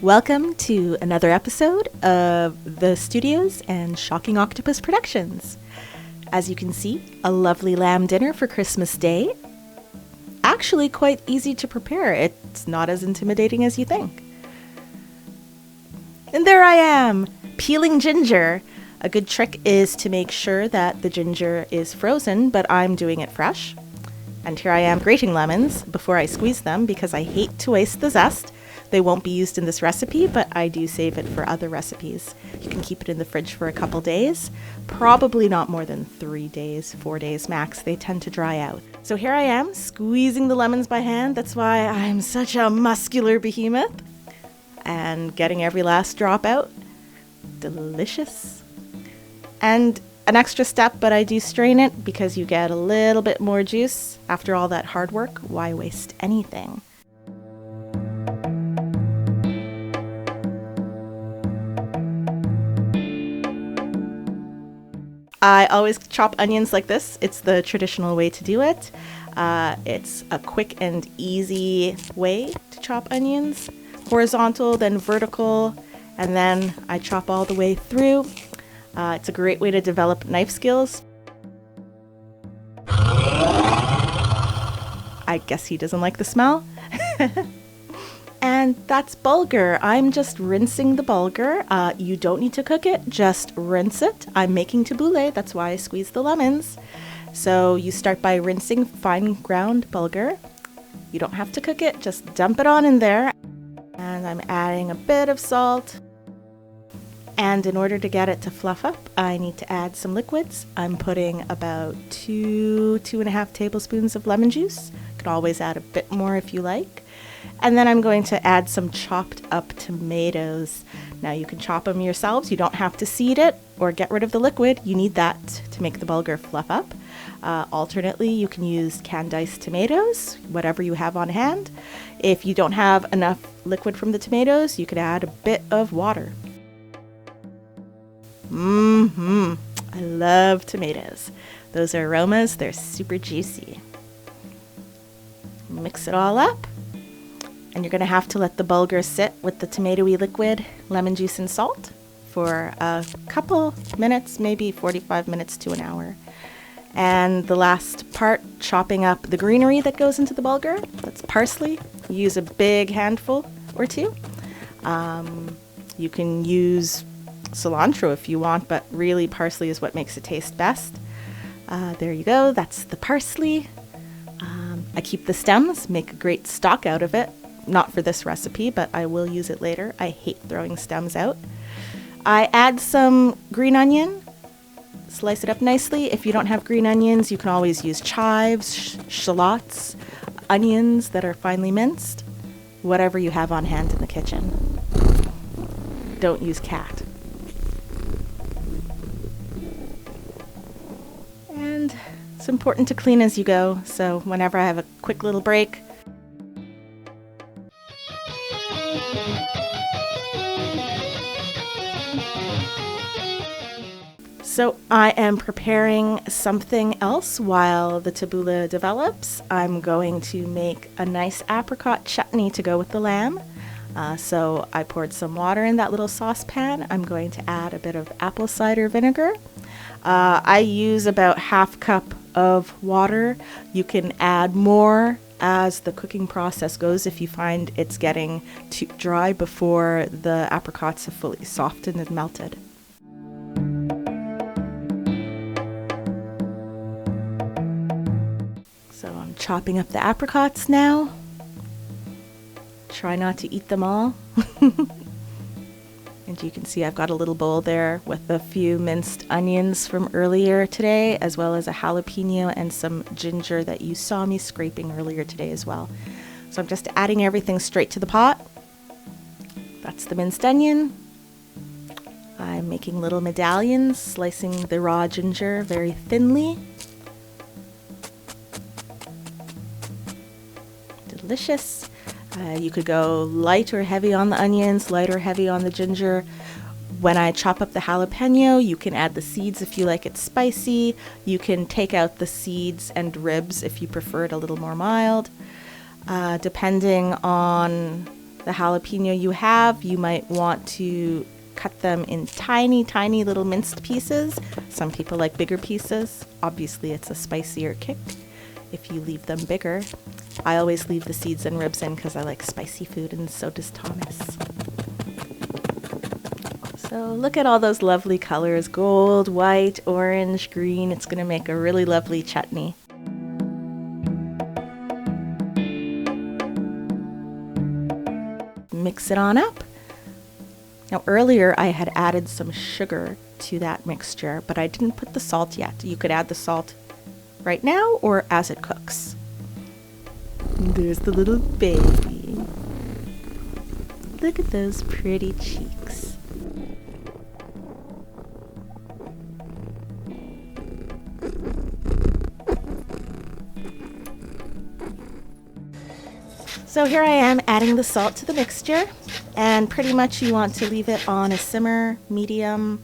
Welcome to another episode of The Studios and Shocking Octopus Productions. As you can see, a lovely lamb dinner for Christmas Day. Actually quite easy to prepare. It's not as intimidating as you think. And there I am, peeling ginger. A good trick is to make sure that the ginger is frozen, but I'm doing it fresh. And here I am grating lemons before I squeeze them because I hate to waste the zest. They won't be used in this recipe, but I do save it for other recipes. You can keep it in the fridge for a couple days, probably not more than 3 days, 4 days max. They tend to dry out. So here I am, squeezing the lemons by hand. That's why I'm such a muscular behemoth. And getting every last drop out. Delicious. And an extra step, but I do strain it because you get a little bit more juice. After all that hard work, why waste anything? I always chop onions like this. It's the traditional way to do it. It's a quick and easy way to chop onions. Horizontal, then vertical, and then I chop all the way through. It's a great way to develop knife skills. I guess he doesn't like the smell. And that's bulgur. I'm just rinsing the bulgur. You don't need to cook it, just rinse it. I'm making tabbouleh, that's why I squeeze the lemons. So you start by rinsing fine ground bulgur. You don't have to cook it, just dump it on in there. And I'm adding a bit of salt. And in order to get it to fluff up, I need to add some liquids. I'm putting about 2.5 tablespoons of lemon juice. You can always add a bit more if you like. And then I'm going to add some chopped up tomatoes. Now you can chop them yourselves. You don't have to seed it or get rid of the liquid. You need that to make the bulgur fluff up. Alternately, you can use canned diced tomatoes, whatever you have on hand. If you don't have enough liquid from the tomatoes, you could add a bit of water. I love tomatoes. Those are aromas, they're super juicy. Mix it all up. And you're going to have to let the bulgur sit with the tomatoey liquid, lemon juice, and salt for a couple minutes, maybe 45 minutes to an hour. And the last part, chopping up the greenery that goes into the bulgur. That's parsley. Use a big handful or two. You can use cilantro if you want, but really parsley is what makes it taste best. There you go. That's the parsley. I keep the stems, make a great stock out of it. Not for this recipe, but I will use it later. I hate throwing stems out. I add some green onion, slice it up nicely. If you don't have green onions, you can always use chives, shallots, onions that are finely minced, whatever you have on hand in the kitchen. Don't use cat. And it's important to clean as you go, so whenever I have a quick little break, so I am preparing something else while the tabbouleh develops. I'm going to make a nice apricot chutney to go with the lamb. So I poured some water in that little saucepan. I'm going to add a bit of apple cider vinegar. I use about half cup of water. You can add more as the cooking process goes if you find it's getting too dry before the apricots have fully softened and melted. So I'm chopping up the apricots now. Try not to eat them all. And you can see I've got a little bowl there with a few minced onions from earlier today, as well as a jalapeno and some ginger that you saw me scraping earlier today as well. So I'm just adding everything straight to the pot. That's the minced onion. I'm making little medallions, slicing the raw ginger very thinly. Delicious. You could go light or heavy on the onions, light or heavy on the ginger. When I chop up the jalapeno, you can add the seeds if you like it spicy. You can take out the seeds and ribs if you prefer it a little more mild. Depending on the jalapeno you have, you might want to cut them in tiny, tiny little minced pieces. Some people like bigger pieces. Obviously, it's a spicier kick if you leave them bigger. I always leave the seeds and ribs in because I like spicy food, and so does Thomas. So look at all those lovely colors, gold, white, orange, green. It's going to make a really lovely chutney. Mix it on up. Now earlier I had added some sugar to that mixture, but I didn't put the salt yet. You could add the salt right now or as it cooks. And there's the little baby. Look at those pretty cheeks. So here I am adding the salt to the mixture, and pretty much you want to leave it on a simmer, medium,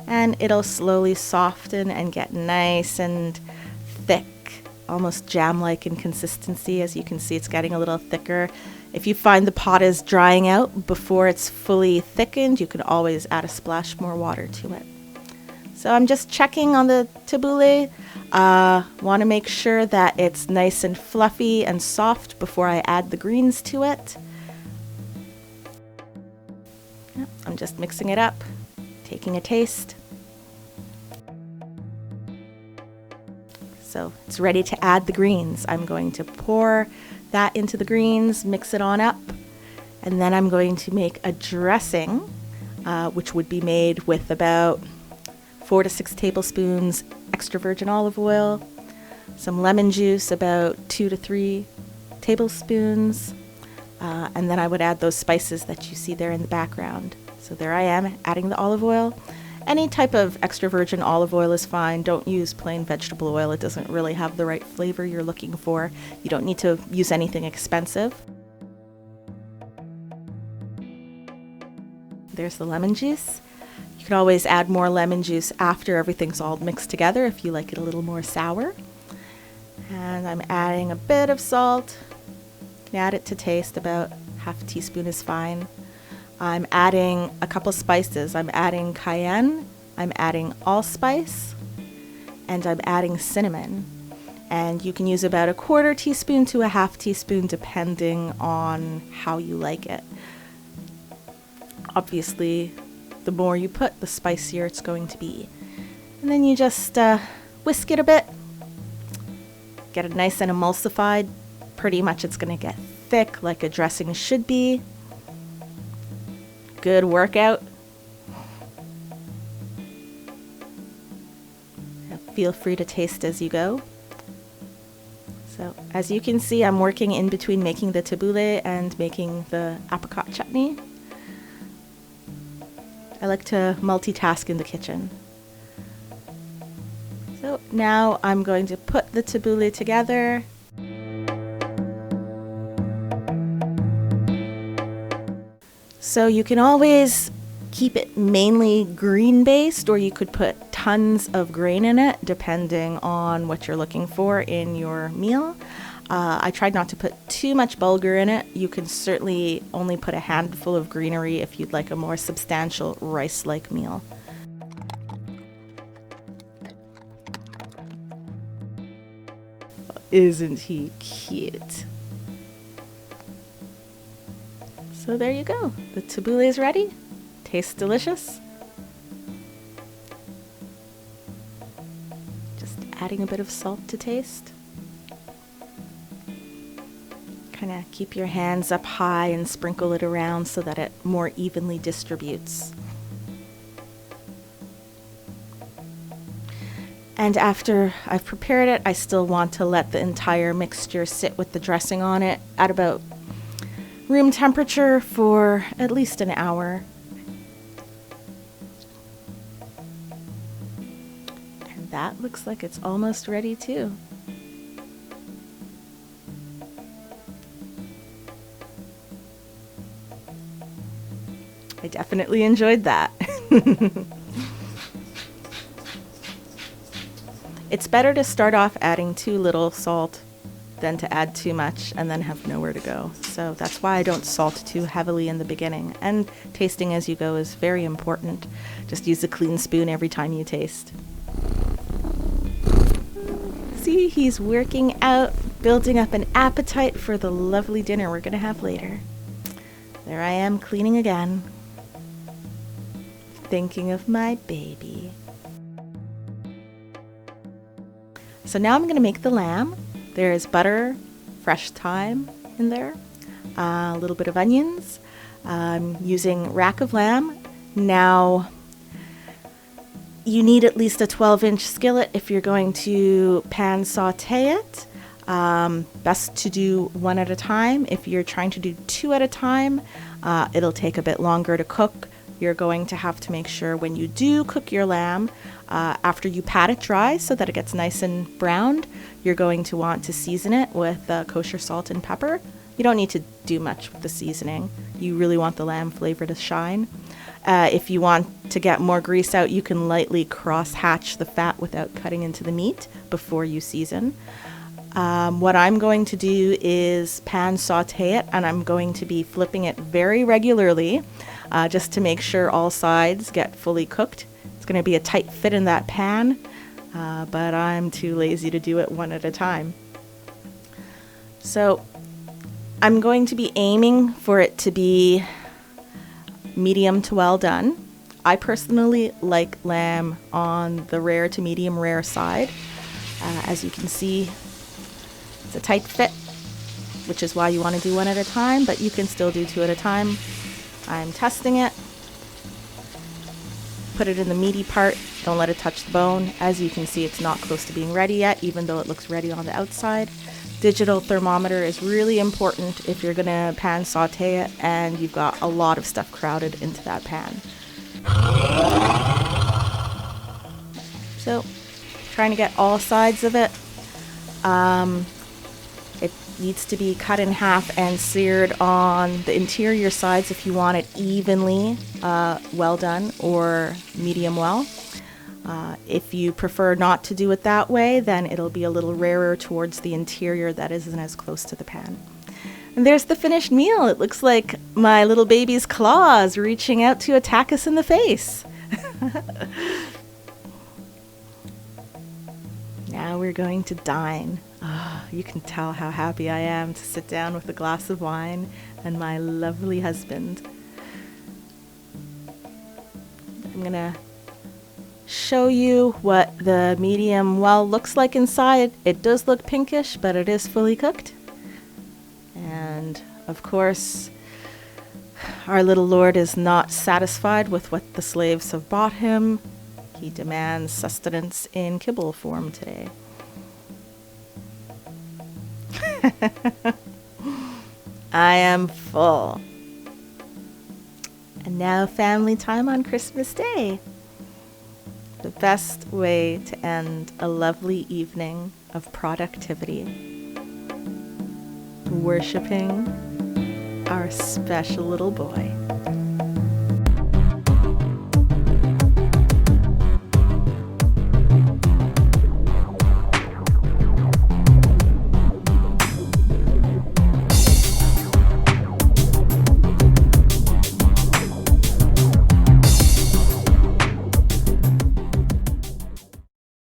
and it'll slowly soften and get nice and thick, almost jam-like in consistency. As you can see, it's getting a little thicker. If you find the pot is drying out before it's fully thickened, you can always add a splash more water to it. So I'm just checking on the tabbouleh. Want to make sure that it's nice and fluffy and soft before I add the greens to it. I'm just mixing it up, taking a taste. So it's ready to add the greens. I'm going to pour that into the greens, mix it on up, and then I'm going to make a dressing, which would be made with about 4 to 6 tablespoons extra virgin olive oil, some lemon juice, about 2 to 3 tablespoons, and then I would add those spices that you see there in the background. So there I am adding the olive oil. Any type of extra virgin olive oil is fine. Don't use plain vegetable oil. It doesn't really have the right flavor you're looking for. You don't need to use anything expensive. There's the lemon juice. You can always add more lemon juice after everything's all mixed together if you like it a little more sour. And I'm adding a bit of salt. You can add it to taste, about half a teaspoon is fine. I'm adding a couple spices. I'm adding cayenne, I'm adding allspice, and I'm adding cinnamon. And you can use about a 1/4 teaspoon to a 1/2 teaspoon depending on how you like it. Obviously, the more you put, the spicier it's going to be. And then you just whisk it a bit, get it nice and emulsified. Pretty much it's going to get thick like a dressing should be. Good workout. Feel free to taste as you go. So as you can see, I'm working in between making the tabbouleh and making the apricot chutney. I like to multitask in the kitchen. So now I'm going to put the tabbouleh together. So you can always keep it mainly green based, or you could put tons of grain in it depending on what you're looking for in your meal. I tried not to put too much bulgur in it. You can certainly only put a handful of greenery if you'd like a more substantial rice-like meal. Isn't he cute? So there you go. The tabbouleh is ready. Tastes delicious. Just adding a bit of salt to taste. Kind of keep your hands up high and sprinkle it around so that it more evenly distributes. And after I've prepared it, I still want to let the entire mixture sit with the dressing on it at about room temperature for at least an hour. And that looks like it's almost ready too. I definitely enjoyed that. It's better to start off adding too little salt than to add too much and then have nowhere to go. So that's why I don't salt too heavily in the beginning. And tasting as you go is very important. Just use a clean spoon every time you taste. See, he's working out, building up an appetite for the lovely dinner we're going to have later. There I am cleaning again, thinking of my baby. So now I'm going to make the lamb. There is butter, fresh thyme in there, a little bit of onions. I'm using rack of lamb. Now, you need at least a 12-inch skillet if you're going to pan saute it. Best to do one at a time. If you're trying to do two at a time, it'll take a bit longer to cook. You're going to have to make sure when you do cook your lamb, after you pat it dry so that it gets nice and browned, you're going to want to season it with kosher salt and pepper. You don't need to do much with the seasoning. You really want the lamb flavor to shine. If you want to get more grease out, you can lightly cross-hatch the fat without cutting into the meat before you season. What I'm going to do is pan saute it, and I'm going to be flipping it very regularly just to make sure all sides get fully cooked. It's going to be a tight fit in that pan, but I'm too lazy to do it one at a time. So I'm going to be aiming for it to be medium to well done. I personally like lamb on the rare to medium rare side. As you can see, it's a tight fit, which is why you want to do one at a time, but you can still do two at a time. I'm testing it. Put it in the meaty part. Don't let it touch the bone. As you can see, it's not close to being ready yet, even though it looks ready on the outside. Digital thermometer is really important if you're going to pan saute it and you've got a lot of stuff crowded into that pan. So, trying to get all sides of it. It needs to be cut in half and seared on the interior sides if you want it evenly well done or medium well. If you prefer not to do it that way, then it'll be a little rarer towards the interior that isn't as close to the pan. And there's the finished meal. It looks like my little baby's claws reaching out to attack us in the face. Now we're going to dine. Oh, you can tell how happy I am to sit down with a glass of wine and my lovely husband. I'm going to show you what the medium well looks like inside. It does look pinkish, but it is fully cooked. And of course, our little Lord is not satisfied with what the slaves have bought him. He demands sustenance in kibble form today. I am full. And now family time on Christmas Day. The best way to end a lovely evening of productivity. Worshipping our special little boy.